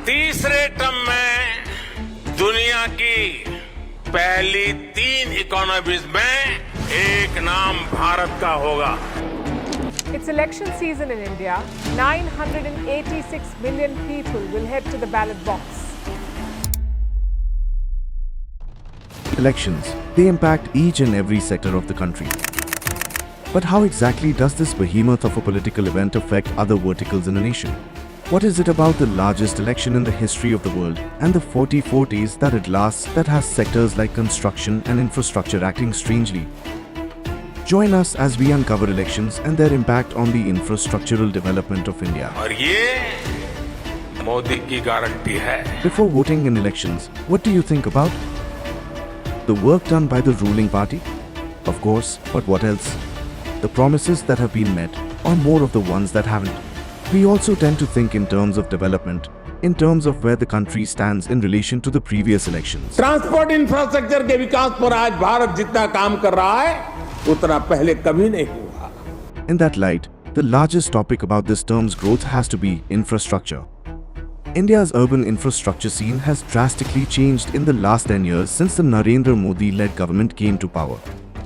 तीसरे टर्म में दुनिया की पहली 3 इकोनॉमीज में एक नाम भारत का होगा। It's election season in India. 986 million people will head to the ballot box. Elections, they impact each and every sector of the country. But how exactly does this behemoth of a political event affect other verticals in a nation? What is it about the largest election in the history of the world and the 44 days that it lasts that has sectors like construction and infrastructure acting strangely? Join us as we uncover elections and their impact on the infrastructural development of India. और ये मोदी की guarantee है। Before voting in elections, what do you think about? The work done by the ruling party? Of course, but what else? The promises that have been met, or more of the ones that haven't. We also tend to think in terms of development, in terms of where the country stands in relation to the previous elections. Transport infrastructure के विकास पर आज भारत जितना काम कर रहा है उतना पहले कभी नहीं हुआ। In that light, the largest topic about this term's growth has to be infrastructure. India's urban infrastructure scene has drastically changed in the last 10 years since the Narendra Modi-led government came to power.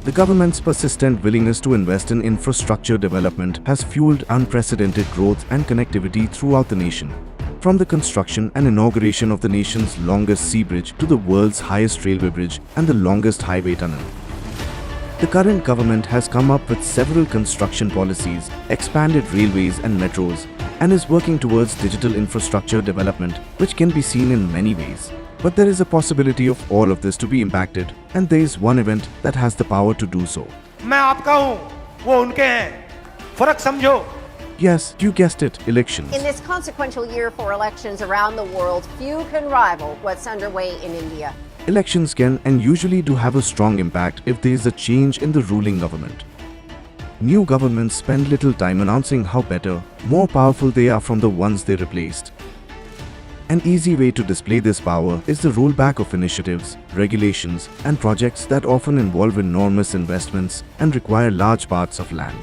The government's persistent willingness to invest in infrastructure development has fueled unprecedented growth and connectivity throughout the nation. From the construction and inauguration of the nation's longest sea bridge to the world's highest railway bridge and the longest highway tunnel. The current government has come up with several construction policies, expanded railways and metros, and is working towards digital infrastructure development, which can be seen in many ways. But there is a possibility of all of this to be impacted, and there is one event that has the power to do so. मैं आपका हूँ, वो उनके हैं, फर्क समझो। Yes, you guessed it, elections. In this consequential year for elections around the world, few can rival what's underway in India. Elections can and usually do have a strong impact if there is a change in the ruling government. New governments spend little time announcing how better, more powerful they are from the ones they replaced. An easy way to display this power is the rollback of initiatives, regulations, and projects that often involve enormous investments and require large parts of land.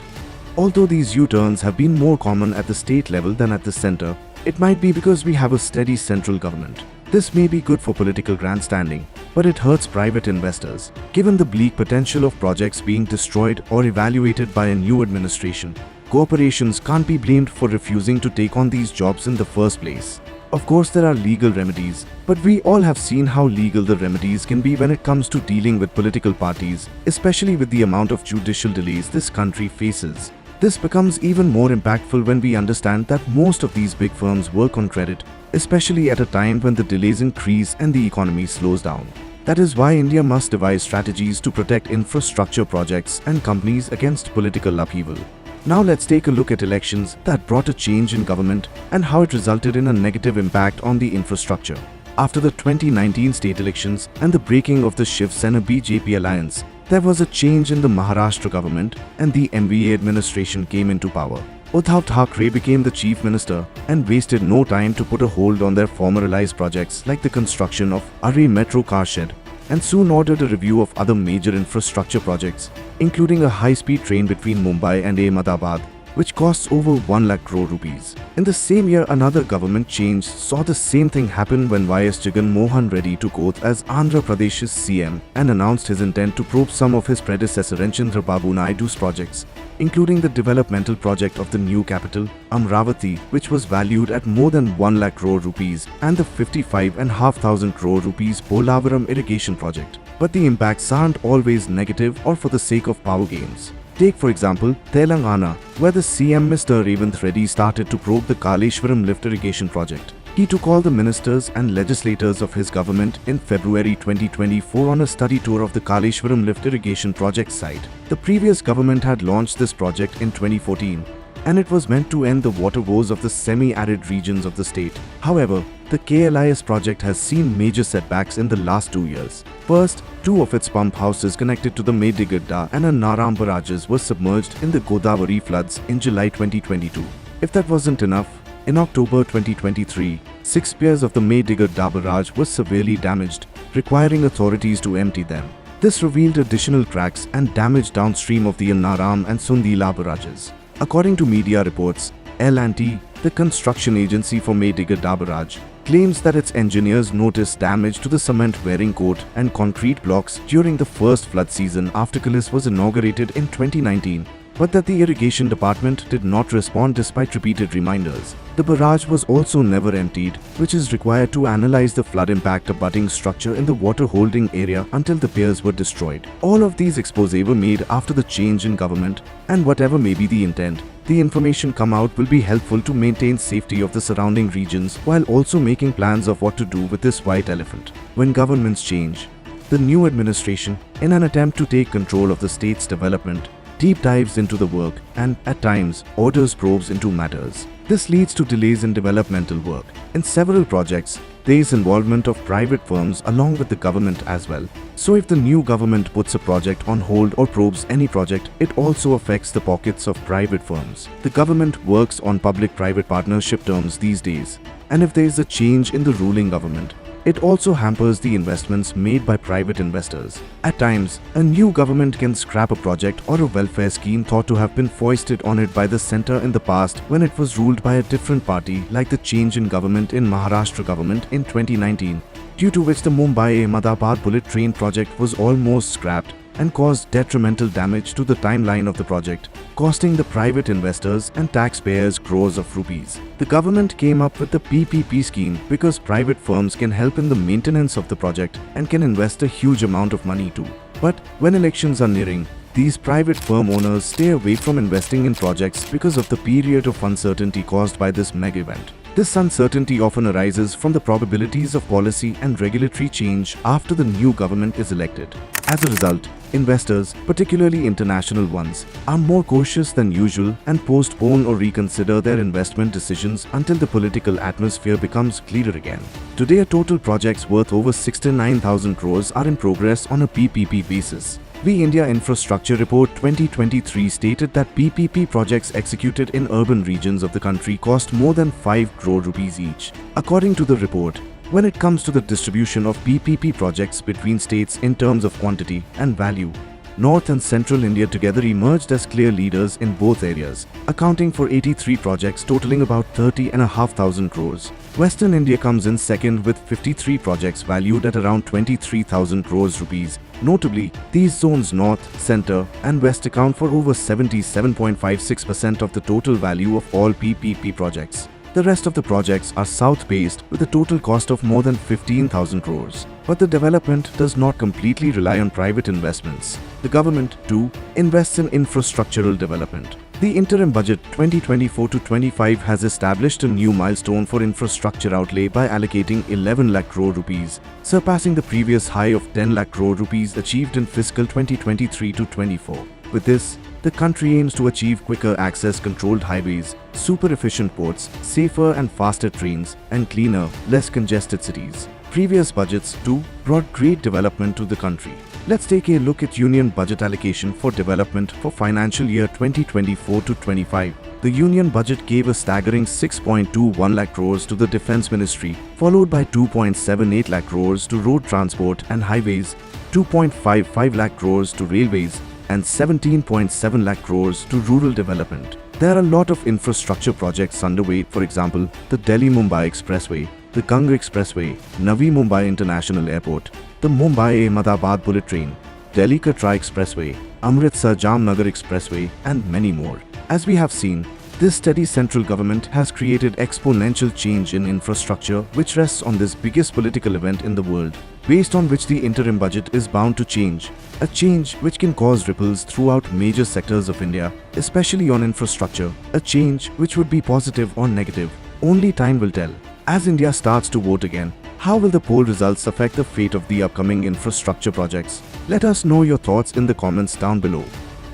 Although these U-turns have been more common at the state level than at the center, it might be because we have a steady central government. This may be good for political grandstanding, but it hurts private investors. Given the bleak potential of projects being destroyed or evaluated by a new administration, corporations can't be blamed for refusing to take on these jobs in the first place. Of course, there are legal remedies, but we all have seen how legal the remedies can be when it comes to dealing with political parties, especially with the amount of judicial delays this country faces. This becomes even more impactful when we understand that most of these big firms work on credit, especially at a time when the delays increase and the economy slows down. That is why India must devise strategies to protect infrastructure projects and companies against political upheaval. Now let's take a look at elections that brought a change in government and how it resulted in a negative impact on the infrastructure. After the 2019 state elections and the breaking of the Shiv Sena BJP alliance, there was a change in the Maharashtra government and the MVA administration came into power. Uddhav Thackeray became the chief minister and wasted no time to put a hold on their former allies projects like the construction of Arey Metro car shed and soon ordered a review of other major infrastructure projects, including a high-speed train between Mumbai and Ahmedabad, which costs over 1 lakh crore rupees. In the same year, another government change saw the same thing happen when YS Jagan Mohan Reddy took oath as Andhra Pradesh's CM and announced his intent to probe some of his predecessor N. Chandrababu Naidu's projects, including the developmental project of the new capital, Amravati, which was valued at more than 1 lakh crore rupees, and the 55,500 crore rupees Polavaram irrigation project. But the impacts aren't always negative or for the sake of power games. Take for example Telangana, where the CM Mr. Revanth Reddy started to probe the Kaleshwaram lift irrigation project. He took all the ministers and legislators of his government in February 2024 on a study tour of the Kaleshwaram lift irrigation project site. The previous government had launched this project in 2014, and it was meant to end the water woes of the semi-arid regions of the state. However, the KLIS project has seen major setbacks in the last 2 years. First, 2 of its pump houses connected to the Medigadda and Naram barrages were submerged in the Godavari floods in July 2022. If that wasn't enough, in October 2023, 6 piers of the Medigadda barrage were severely damaged, requiring authorities to empty them. This revealed additional cracks and damage downstream of the Naram and Sundila barrages. According to media reports, L&T, the construction agency for Medigadda barrage, claims that its engineers noticed damage to the cement-bearing coat and concrete blocks during the first flood season after Kilis was inaugurated in 2019, but that the irrigation department did not respond despite repeated reminders. The barrage was also never emptied, which is required to analyze the flood impact abutting structure in the water holding area until the piers were destroyed. All of these exposés were made after the change in government, and whatever may be the intent, the information come out will be helpful to maintain safety of the surrounding regions while also making plans of what to do with this white elephant. When governments change, the new administration, in an attempt to take control of the state's development, deep dives into the work and, at times, orders probes into matters. This leads to delays in developmental work. In several projects, there is involvement of private firms along with the government as well. So if the new government puts a project on hold or probes any project, it also affects the pockets of private firms. The government works on public-private partnership terms these days, and if there is a change in the ruling government, it also hampers the investments made by private investors. At times, a new government can scrap a project or a welfare scheme thought to have been foisted on it by the centre in the past when it was ruled by a different party, like the change in government in Maharashtra government in 2019, due to which the Mumbai-Ahmedabad bullet train project was almost scrapped and caused detrimental damage to the timeline of the project, costing the private investors and taxpayers crores of rupees. The government came up with the PPP scheme because private firms can help in the maintenance of the project and can invest a huge amount of money too. But when elections are nearing, these private firm owners stay away from investing in projects because of the period of uncertainty caused by this mega event. This uncertainty often arises from the probabilities of policy and regulatory change after the new government is elected. As a result, investors, particularly international ones, are more cautious than usual and postpone or reconsider their investment decisions until the political atmosphere becomes clearer again. Today, a total projects worth over 69,000 crores are in progress on a PPP basis. The India Infrastructure Report 2023 stated that PPP projects executed in urban regions of the country cost more than 5 crore rupees each. According to the report, when it comes to the distribution of PPP projects between states in terms of quantity and value, North and Central India together emerged as clear leaders in both areas, accounting for 83 projects totaling about 30,500 crores. Western India comes in second with 53 projects valued at around 23,000 crores rupees. Notably, these zones North, Centre and West account for over 77.56% of the total value of all PPP projects. The rest of the projects are south-based with a total cost of more than 15,000 crores. But the development does not completely rely on private investments. The government, too, invests in infrastructural development. The interim budget 2024-25 has established a new milestone for infrastructure outlay by allocating 11 lakh crore rupees, surpassing the previous high of 10 lakh crore rupees achieved in fiscal 2023-24. With this, the country aims to achieve quicker access controlled highways, super efficient ports, safer and faster trains, and cleaner, less congested cities. Previous budgets, too, brought great development to the country. Let's take a look at Union budget allocation for development for financial year 2024-25. The Union budget gave a staggering 6.21 lakh crores to the Defence Ministry, followed by 2.78 lakh crores to road transport and highways, 2.55 lakh crores to railways, and 17.7 lakh crores to rural development. There are a lot of infrastructure projects underway, for example, the Delhi-Mumbai Expressway, the Ganga Expressway, Navi Mumbai International Airport, the Mumbai-Ahmedabad Bullet Train, Delhi-Katra Expressway, Amritsar-Jamnagar Expressway, and many more. As we have seen, this steady central government has created exponential change in infrastructure which rests on this biggest political event in the world, based on which the interim budget is bound to change, a change which can cause ripples throughout major sectors of India, especially on infrastructure, a change which would be positive or negative. Only time will tell. As India starts to vote again, how will the poll results affect the fate of the upcoming infrastructure projects? Let us know your thoughts in the comments down below.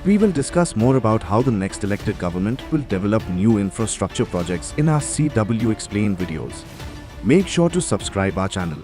We will discuss more about how the next elected government will develop new infrastructure projects in our CW Explained videos. Make sure to subscribe our channel.